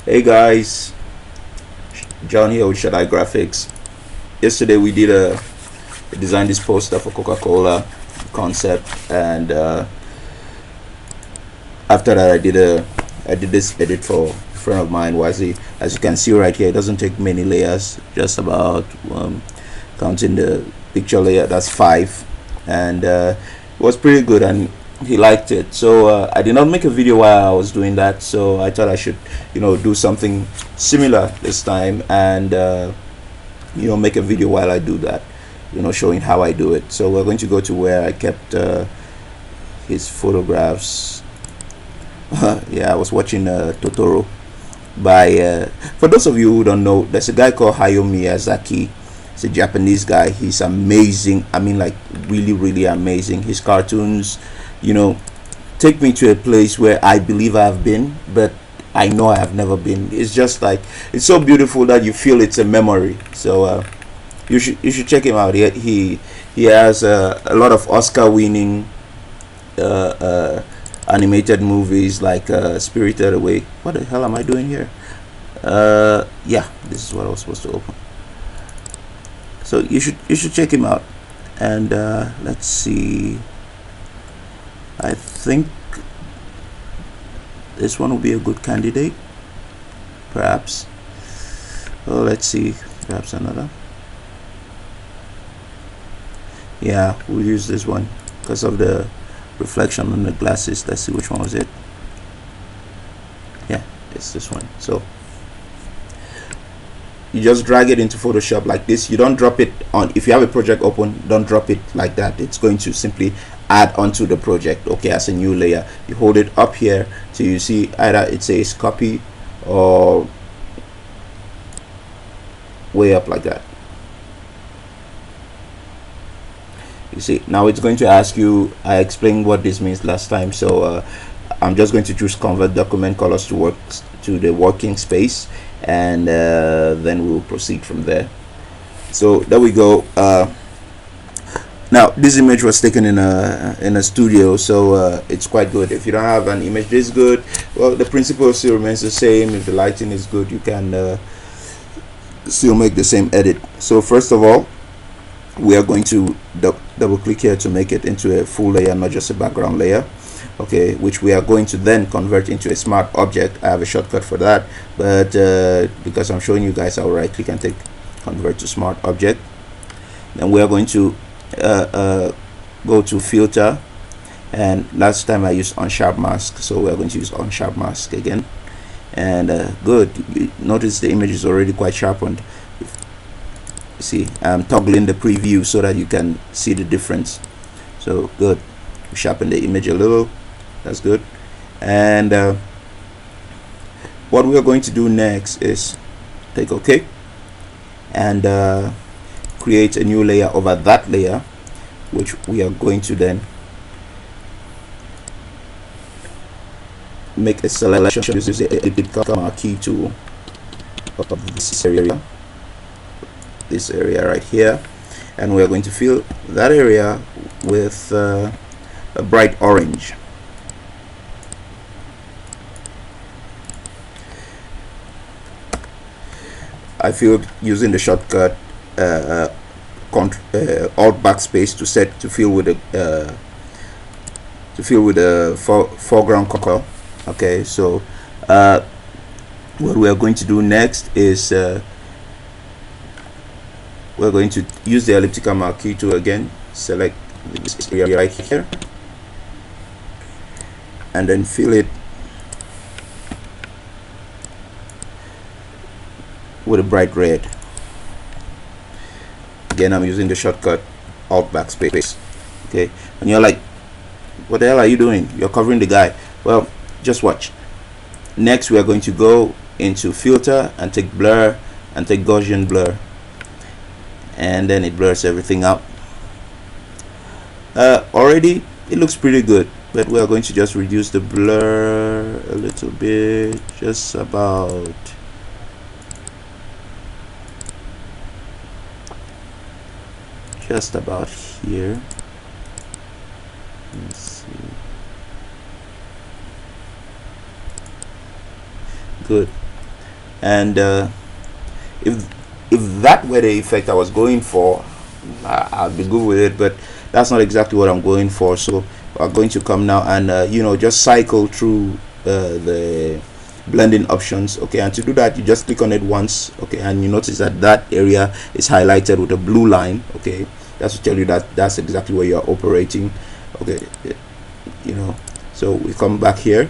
Hey guys, John here with Shaddai Graphics. Yesterday we did designed this poster for Coca-Cola concept, and after that I did this edit for a friend of mine, Wazi. As you can see right here, it doesn't take many layers, just about counting the picture layer, that's 5, and it was pretty good, and he liked it. So I did not make a video while I was doing that, so I thought I should do something similar this time, and make a video while I do that, showing how I do it. So we're going to go to where I kept his photographs. Yeah, I was watching Totoro by for those of you who don't know, there's a guy called Hayao Miyazaki. He's a Japanese guy. He's amazing. I mean, like, really amazing. His cartoons, take me to a place where I believe I've been, but I know I have never been. It's just like, it's so beautiful that you feel it's a memory. So you should check him out. He has a lot of Oscar winning animated movies, like Spirited Away. What the hell am I doing here? Yeah, this is what I was supposed to open. So you should check him out. And let's see, I think this one will be a good candidate, perhaps. Well, let's see, perhaps another. Yeah, we'll use this one because of the reflection on the glasses. Let's see, which one was it? Yeah, it's this one. So you just drag it into Photoshop like this. You don't drop it on, if you have a project open, don't drop it like that. It's going to simply add onto the project, okay, as a new layer. You hold it up here till you see either it says copy or way up like that. You see, now it's going to ask you, I explained what this means last time, so I'm just going to choose convert document colors to the working space, and then we'll proceed from there. So there we go. Now this image was taken in a studio, so it's quite good. If you don't have an image this good, well, the principle still remains the same. If the lighting is good, you can still make the same edit. So first of all, we are going to double click here to make it into a full layer, not just a background layer, okay, which we are going to then convert into a smart object. I have a shortcut for that, but because I'm showing you guys how, right click and take convert to smart object. Then we are going to go to filter, and last time I used unsharp mask, so we are going to use unsharp mask again. And good, notice the image is already quite sharpened. See, I'm toggling the preview so that you can see the difference. So good, sharpen the image a little, that's good. And what we are going to do next is take OK and create a new layer over that layer, which we are going to then make a selection using the elliptical marquee tool of this area right here, and we're going to fill that area with a bright orange. I filled using the shortcut alt backspace to fill with a foreground color. Okay, so what we are going to do next is we're going to use the elliptical marquee tool again, select this area right here, and then fill it with a bright red. Again, I'm using the shortcut alt backspace. Okay, and you're like, what the hell are you doing? You're covering the guy. Well, just watch. Next, we are going to go into filter and take blur and take Gaussian blur, and then it blurs everything out. Already it looks pretty good, but we are going to just reduce the blur a little bit, just about here. Let's see. Good. And if that were the effect I was going for, I'd be good with it, but that's not exactly what I'm going for. So I'm going to come now and you know, just cycle through the blending options. Okay, and to do that, you just click on it once. Okay, and you notice that that area is highlighted with a blue line. Okay, that's to tell you that that's exactly where you're operating. Okay, you know, so we come back here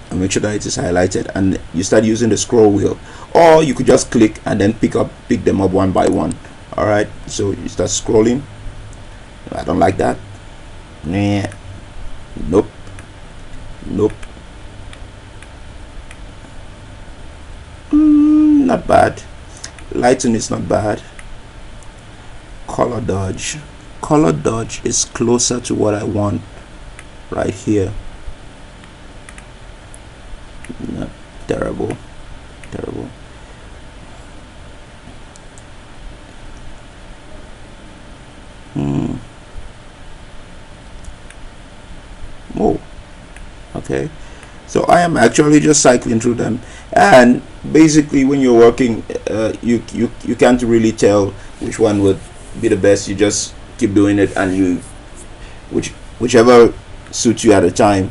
and make sure that it is highlighted, and you start using the scroll wheel, or you could just click and then pick them up one by one. All right, so you start scrolling. I don't like that. Nah. Nope. Nope. Not bad. Lighting is not bad. Color dodge. Color dodge is closer to what I want right here. Not terrible. Terrible. Oh, okay. So I am actually just cycling through them, and basically when you're working, you can't really tell which one would be the best. You just keep doing it, and whichever suits you at a time.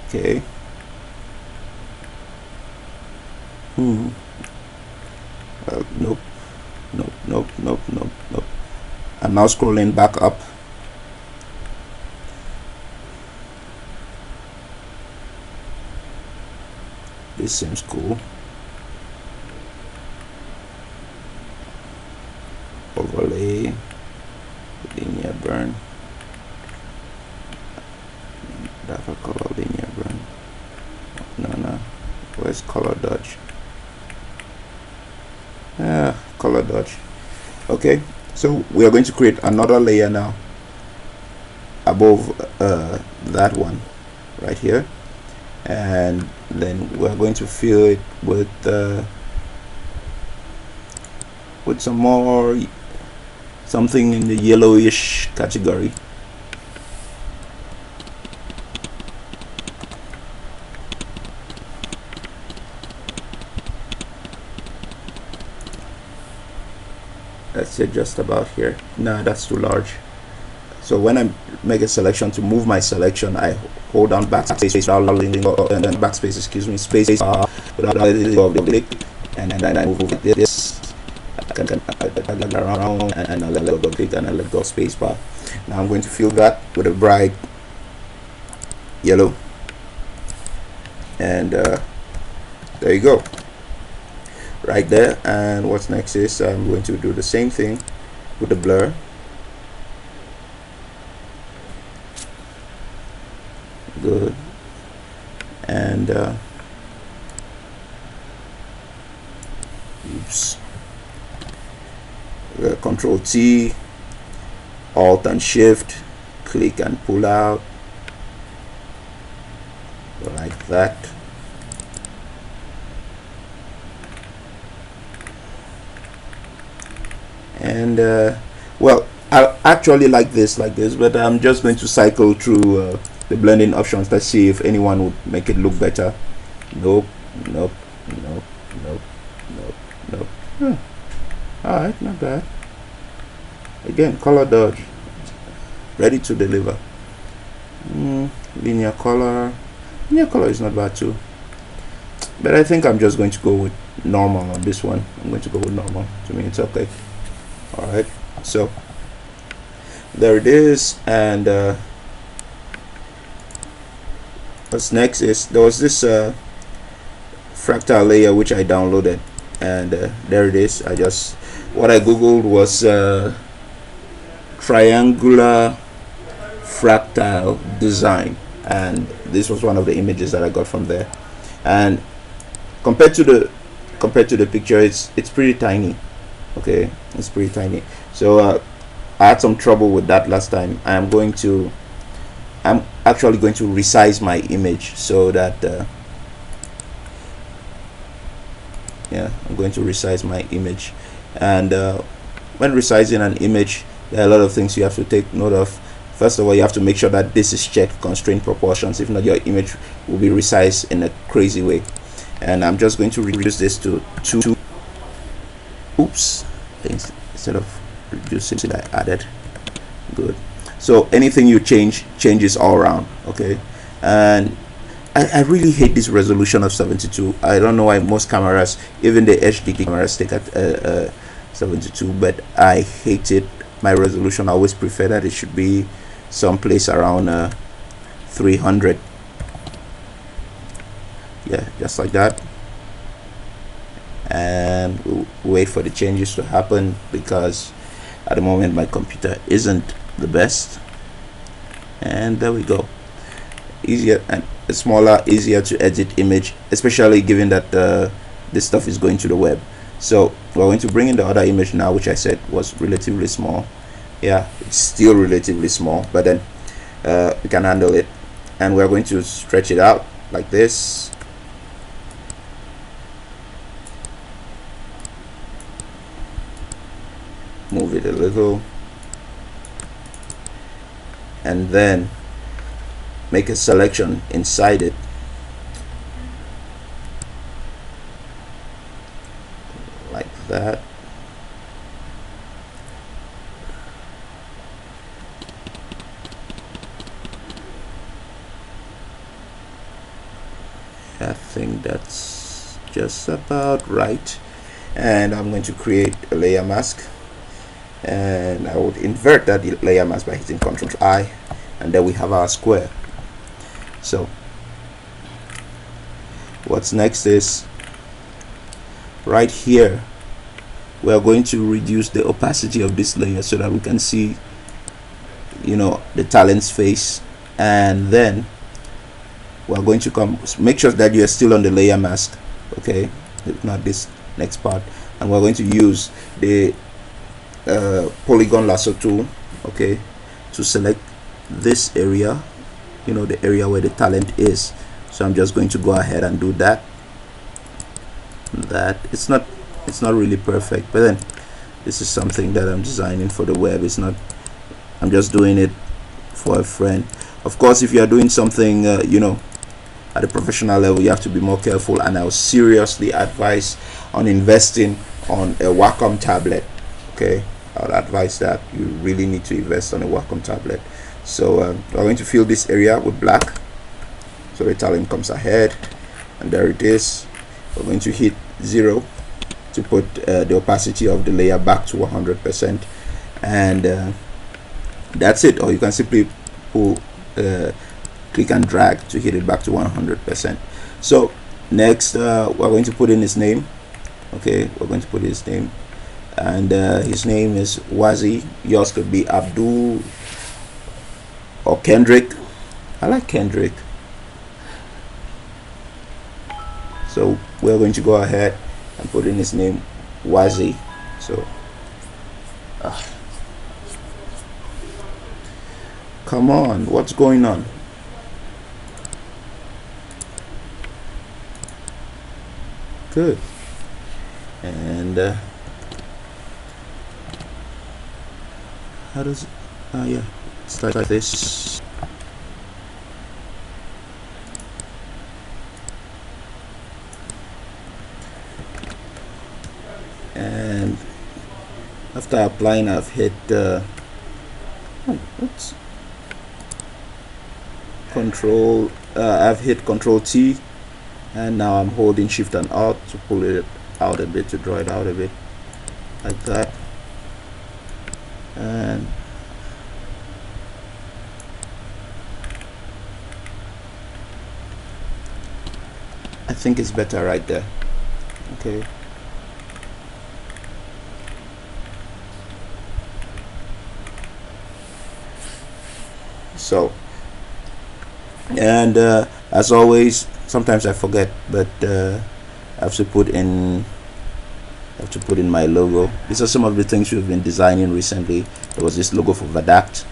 Okay. Nope. Nope. Nope. Nope. Nope. Nope. I'm now scrolling back up. This seems cool. Overlay, linear burn, darker color, linear burn. No. Where's color dodge? Color dodge. Okay, so we are going to create another layer now above that one right here, and then we're going to fill it with some more, something in the yellowish category. That's it, just about here. No, that's too large. So when I make a selection, to move my selection, I hold down backspace and then backspace, excuse me, space without letting go of the click, and then I move this. I can get around and I let go of the click and I let go of space bar. Now I'm going to fill that with a bright yellow, and there you go, right there. And what's next is I'm going to do the same thing with the blur. Good. And oops, Control T, Alt and Shift, click and pull out like that. And well, I actually like this, but I'm just going to cycle through the blending options. Let's see if anyone would make it look better. Nope. Alright, not bad. Again, color dodge, ready to deliver. Linear color is not bad too, but I think I'm just going to go with normal on this one. I'm going to go with normal. To me, it's okay. Alright, so there it is. And what's next is, there was this fractal layer which I downloaded, and there it is. What I googled was triangular fractal design, and this was one of the images that I got from there. And compared to the picture, it's pretty tiny. Okay, it's pretty tiny. So I had some trouble with that last time. I'm actually going to resize my image so that yeah, I'm going to resize my image, and when resizing an image, there are a lot of things you have to take note of. First of all, you have to make sure that this is checked, constraint proportions. If not, your image will be resized in a crazy way. And I'm just going to reduce this to 2. Oops, instead of reducing it, I added. Good. So anything you changes all around. Okay. And I really hate this resolution of 72. I don't know why most cameras, even the HD cameras, take at 72, but I hate it. My resolution, I always prefer that it should be someplace around 300. Yeah, just like that. And we'll wait for the changes to happen, because at the moment my computer isn't the best. And there we go. Easier and smaller, easier to edit image, especially given that this stuff is going to the web. So we're going to bring in the other image now, which I said was relatively small. Yeah, it's still relatively small, but then we can handle it. And we're going to stretch it out like this. Move it a little, and then make a selection inside it. Like that. I think that's just about right. And I'm going to create a layer mask, and I would invert that layer mask by hitting Ctrl I, and then we have our square. So what's next is right here we are going to reduce the opacity of this layer so that we can see, you know, the talent's face. And then we're going to make sure that you are still on the layer mask, okay, if not this next part, and we're going to use the polygon lasso tool, okay, to select this area, you know, the area where the talent is. So I'm just going to go ahead and do that. It's not really perfect, but then this is something that I'm designing for the web. It's not, I'm just doing it for a friend. Of course, if you are doing something you know, at a professional level, you have to be more careful, and I'll seriously advise on investing on a Wacom tablet. Okay, I would advise that you really need to invest on a Wacom tablet. So we're going to fill this area with black, so the talent comes ahead, and there it is. We're going to hit 0 to put the opacity of the layer back to 100%, and that's it. Or you can simply pull click and drag to hit it back to 100%. So next we're going to put in his name. Okay, we're going to put his name, and his name is Wazi. Yours could be Abdul or Kendrick. I like Kendrick. So we're going to go ahead and put in his name, Wazi. So come on, what's going on? Good. And how does it, yeah, start like this. And after applying, I've hit Control. I've hit Control T, and now I'm holding Shift and Alt to pull it out a bit, to draw it out a bit, like that. And I think it's better right there. Okay. So, and as always, sometimes I forget, but I have to put in my logo. These are some of the things we've been designing recently. There was this logo for Vadact,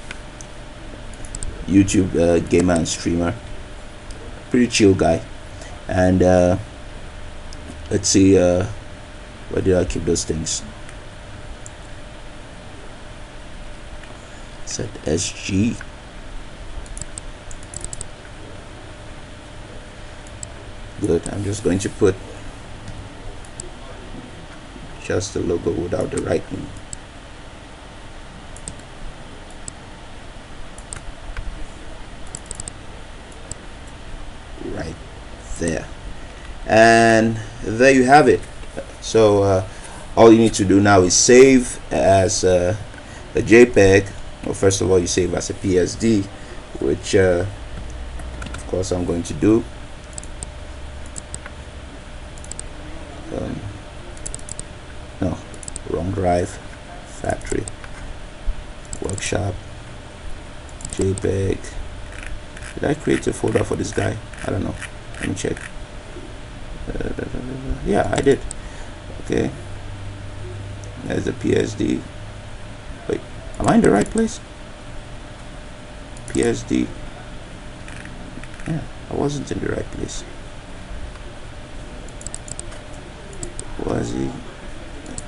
YouTube gamer and streamer, pretty chill guy. And let's see, where did I keep those things? Set SG. Good. I'm just going to put just the logo without the writing. Right there, and there you have it. So all you need to do now is save as a JPEG. Well, first of all, you save as a PSD, which of course I'm going to do. No, wrong drive. Factory, workshop, JPEG. Did I create a folder for this guy? I don't know. Let me check. Yeah, I did. Okay. There's the PSD. Wait, am I in the right place? PSD. Yeah, I wasn't in the right place. Was he?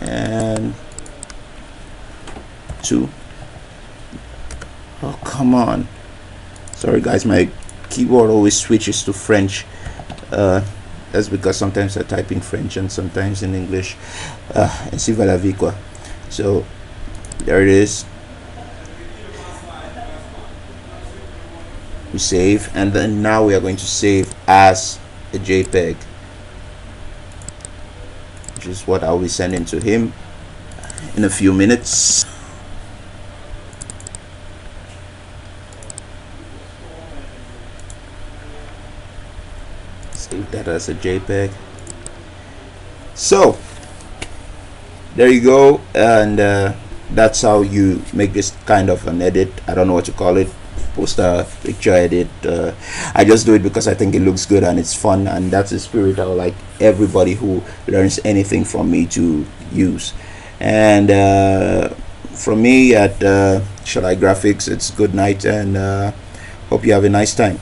And 2. Oh, come on. Sorry guys, my keyboard always switches to French. That's because sometimes I type in French and sometimes in English. Ainsi va la vie, quoi. So there it is. We save, and then now we are going to save as a JPEG, which is what I'll be sending to him in a few minutes. Save that as a JPEG. So there you go, and that's how you make this kind of an edit. I don't know what to call it, poster, picture edit. I just do it because I think it looks good and it's fun, and that's the spirit I would like everybody who learns anything from me to use. And from me at Shalai Graphics, it's good night, and hope you have a nice time.